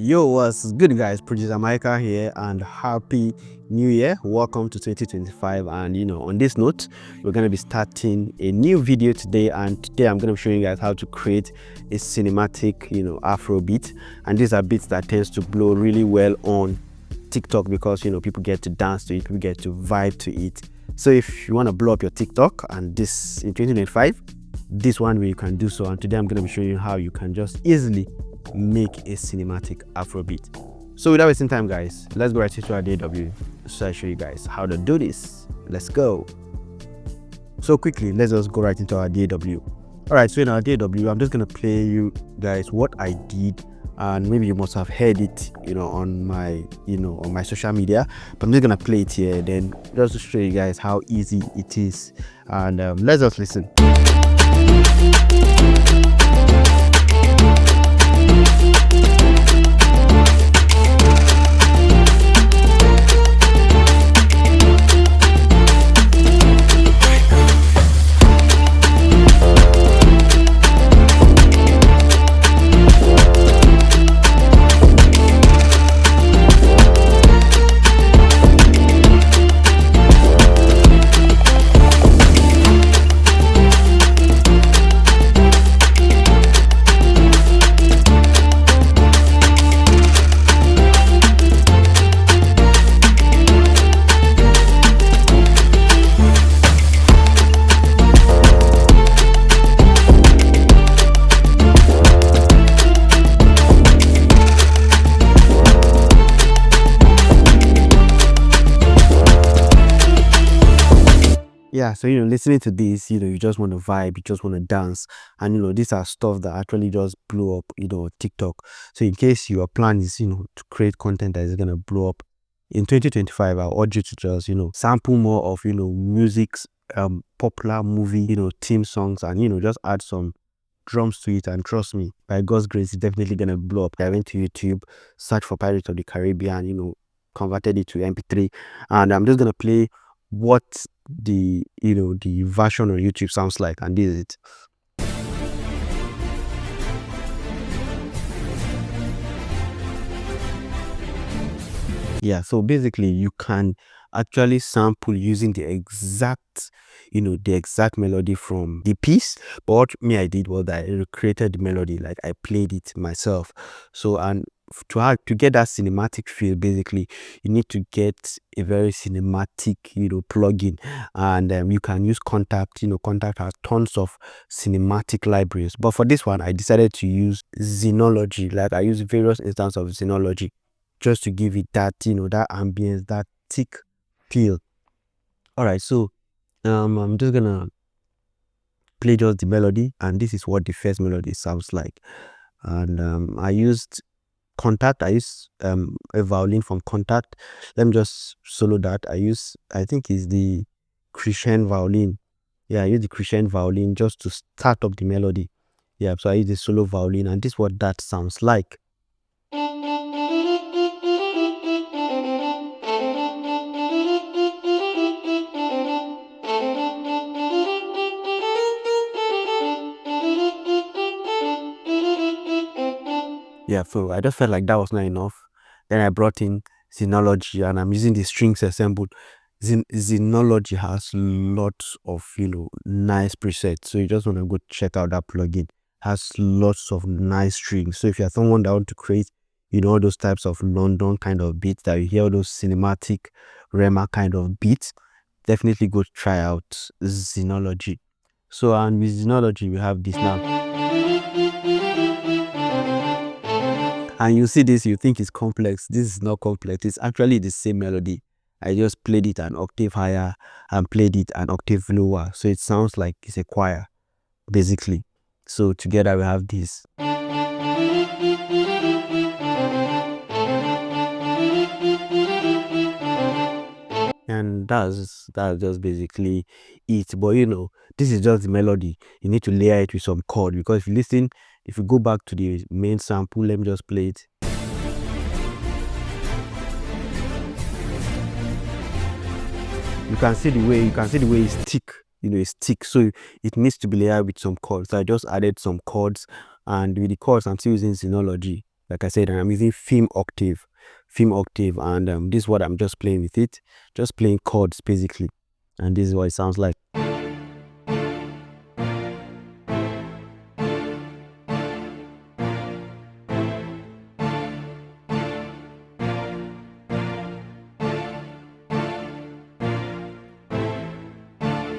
Yo, what's good, guys? Producer Mykah here, and happy new year. Welcome to 2025. And on this note, we're going to be starting a new video today. And today I'm going to be showing you guys how to create a cinematic Afro beat. And these are beats that tends to blow really well on TikTok because people get to dance to it, people get to vibe to it. So if you want to blow up your TikTok, and this in 2025, this one way you can do so. And today I'm going to be showing you how you can just easily make a cinematic Afro beat. So without wasting time, guys, let's go right into our DAW so I show you guys how to do this. Let's go. So quickly, let's just go right into our DAW. All right, so in our DAW, I'm just gonna play you guys what I did, and maybe you must have heard it on my social media, but I'm just gonna play it here then just to show you guys how easy it is. And let's just listen. Yeah, so listening to this, you just want to vibe, you just want to dance, and these are stuff that actually just blow up, TikTok. So in case your plan is, to create content that is gonna blow up in 2025, I'll urge you to just, sample more of, music's popular movie, theme songs, and just add some drums to it, and trust me, by God's grace, it's definitely gonna blow up. I went to YouTube, search for Pirates of the Caribbean, converted it to MP3, and I'm just gonna play what the the version on YouTube sounds like, and this is it. Yeah, so basically you can actually sample using the exact melody from the piece, but what I did was I recreated the melody, like I played it myself. So, and to get that cinematic feel, basically you need to get a very cinematic plugin, and you can use Contact. Contact has tons of cinematic libraries, but for this one I decided to use Xenology. Like I use various instances of Xenology just to give it that that ambience, that thick feel. All right, so I'm just gonna play just the melody, and this is what the first melody sounds like. And I used Contact. I used a violin from Contact. Let me just solo that. I think it's the crescent violin. Yeah, I use the crescent violin just to start up the melody. Yeah, so I use the solo violin, and this is what that sounds like. Yeah, so I just felt like that was not enough. Then I brought in Xenology, and I'm using the strings assembled. Xenology has lots of nice presets, so you just want to go check out that plugin. It has lots of nice strings. So if you're someone that want to create all those types of London kind of beats, that you hear all those cinematic Rema kind of beats, definitely go try out Xenology. So, and with Xenology we have this now. And you see this, you think it's complex. This is not complex. It's actually the same melody. I just played it an octave higher and played it an octave lower. So it sounds like it's a choir, basically. So together we have this. And that's just basically it. But this is just the melody. You need to layer it with some chord, because if you listen, if you go back to the main sample, let me just play it. You can see the way it's thick. It's thick, so it needs to be layered with some chords. So I just added some chords, and with the chords I'm still using Xenology. like I said, I'm using theme octave, and this is what I'm just playing with it, just playing chords basically, and this is what it sounds like.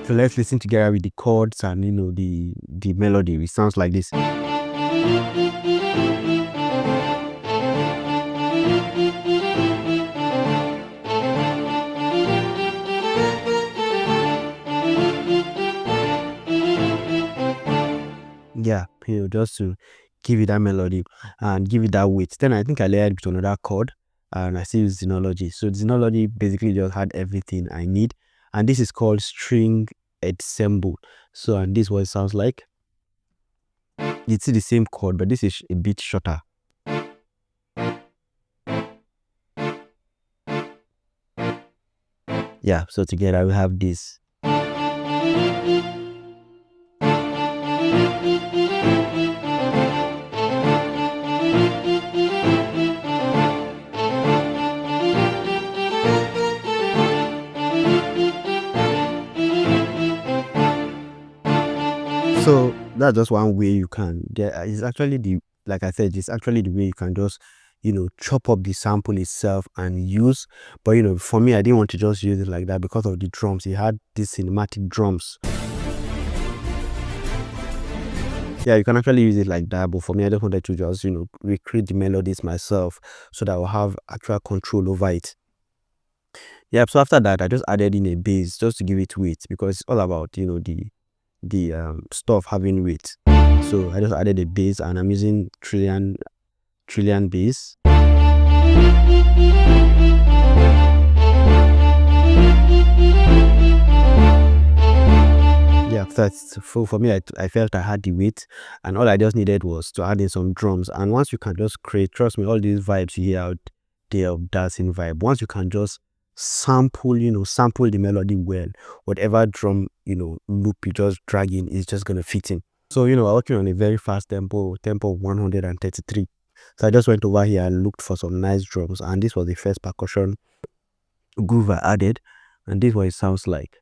So let's listen together with the chords and the melody. It sounds like this. Yeah, just to give it that melody and give it that weight. Then I think I layered it with another chord, and I still use Xenology. So Xenology basically just had everything I need, and this is called string ensemble. So, and this is what it sounds like. It's the same chord, but this is a bit shorter. Yeah, so together we have this. So that's just one way you can. There is actually like I said, it's actually the way you can just chop up the sample itself and use. But for me, I didn't want to just use it like that because of the drums. It had these cinematic drums. Yeah, you can actually use it like that, but for me, I just wanted to just recreate the melodies myself so that I'll have actual control over it. Yeah, so after that, I just added in a bass just to give it weight, because it's all about the stuff having weight. So I just added a bass, and I'm using trillion bass. Yeah, that's for me. I felt I had the weight, and all I just needed was to add in some drums. And once you can just create, trust me, all these vibes you hear out there of dancing vibe, once you can just sample the melody well, whatever drum loop you just drag in is just gonna fit in. So I'm working on a very fast tempo of 133. So I just went over here and looked for some nice drums, and this was the first percussion groove I added, and this is what it sounds like.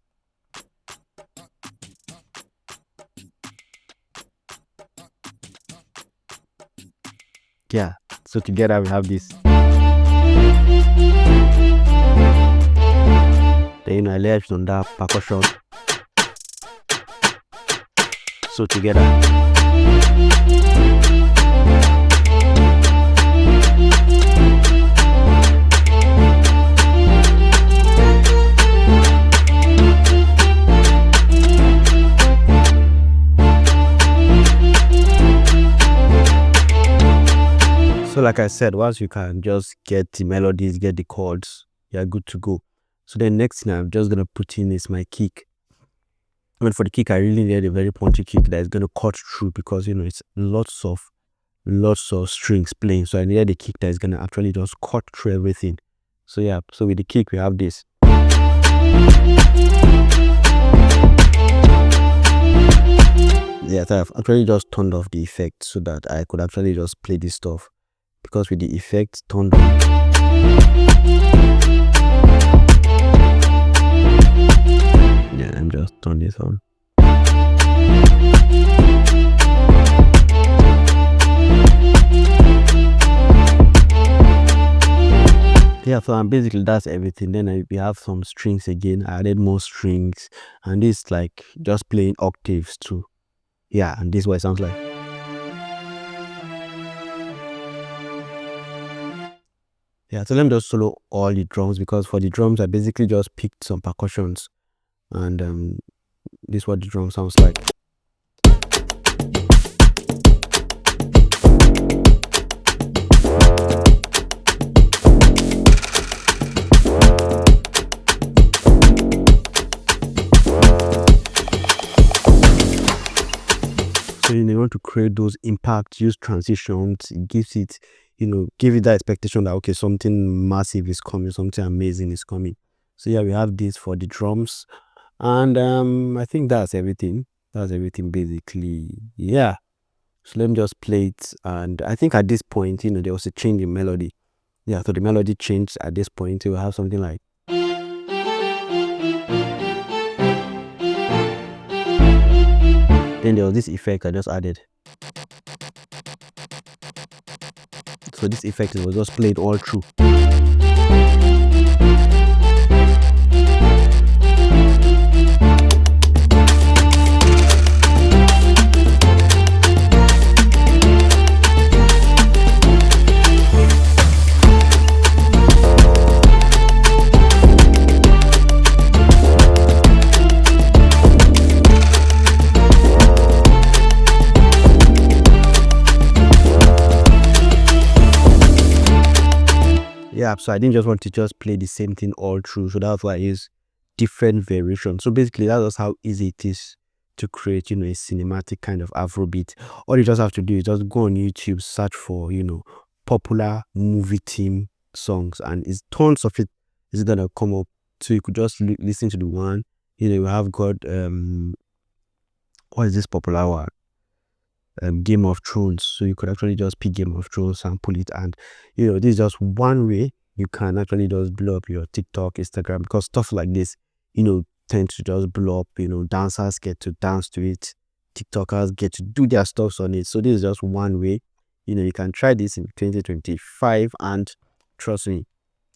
Yeah, so together we have this. Then I layered on that percussion. So together. So like I said, once you can just get the melodies, get the chords, you're good to go. So then next thing I'm just gonna put in is my kick. I mean, for the kick, I really need a very punchy kick that is gonna cut through, because it's lots of strings playing. So I needed a kick that is gonna actually just cut through everything. So yeah, so with the kick we have this. Yeah, so I've actually just turned off the effect so that I could actually just play this stuff, because with the effects turned on, yeah, I'm just turning this on. Yeah, so basically that's everything. Then we have some strings again. I added more strings, and this like just playing octaves too. Yeah, and this is what it sounds like. Yeah, so let me just solo all the drums, because for the drums I basically just picked some percussions, and this is what the drum sounds like. So you want to create those impacts, use transitions. It gives it, give it that expectation that okay, something massive is coming, something amazing is coming. So yeah, we have this for the drums, and I think that's everything. That's everything basically. Yeah. So let me just play it. And I think at this point, you know, there was a change in melody. Yeah, so the melody changed at this point. It will have something like. Then there was this effect I just added. So this effect was just played all through. Yeah, so I didn't just want to just play the same thing all through, so that's why I use different variations. So basically that's just how easy it is to create, you know, a cinematic kind of Afrobeat. All you just have to do is just go on YouTube, search for, you know, popular movie theme songs, and it's tons of it is gonna come up. So you could just listen to the one, you know, you have got what is this popular one? Game of Thrones. So you could actually just pick Game of Thrones and pull it, and you know, this is just one way you can actually just blow up your TikTok, Instagram, because stuff like this, you know, tend to just blow up. You know, dancers get to dance to it, TikTokers get to do their stuffs on it. So this is just one way. You know, you can try this in 2025, and trust me,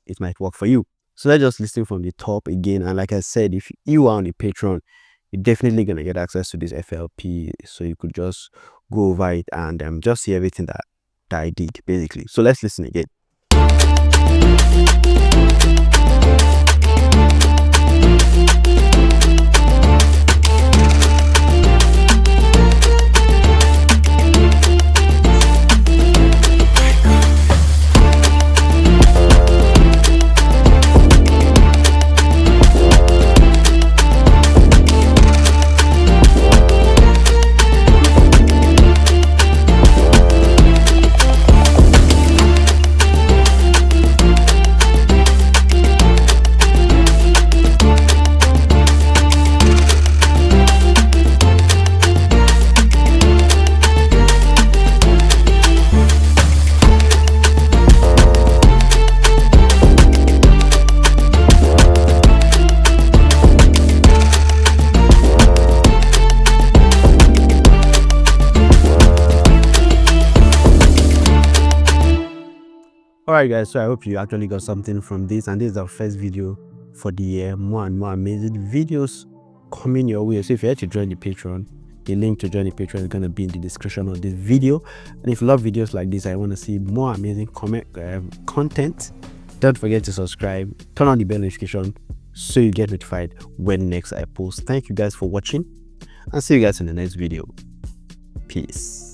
it might work for you. So let's just listen from the top again. And like I said, if you are on the Patreon, you're definitely gonna get access to this FLP, so you could just go over it and just see everything that I did basically. So let's listen again. Alright guys, so I hope you actually got something from this, and this is our first video for the year. More and more amazing videos coming your way. So if you're here to join the Patreon, the link to join the Patreon is going to be in the description of this video. And if you love videos like this, I want to see more amazing content, don't forget to subscribe, turn on the bell notification so you get notified when next I post. Thank you guys for watching, and see you guys in the next video. Peace.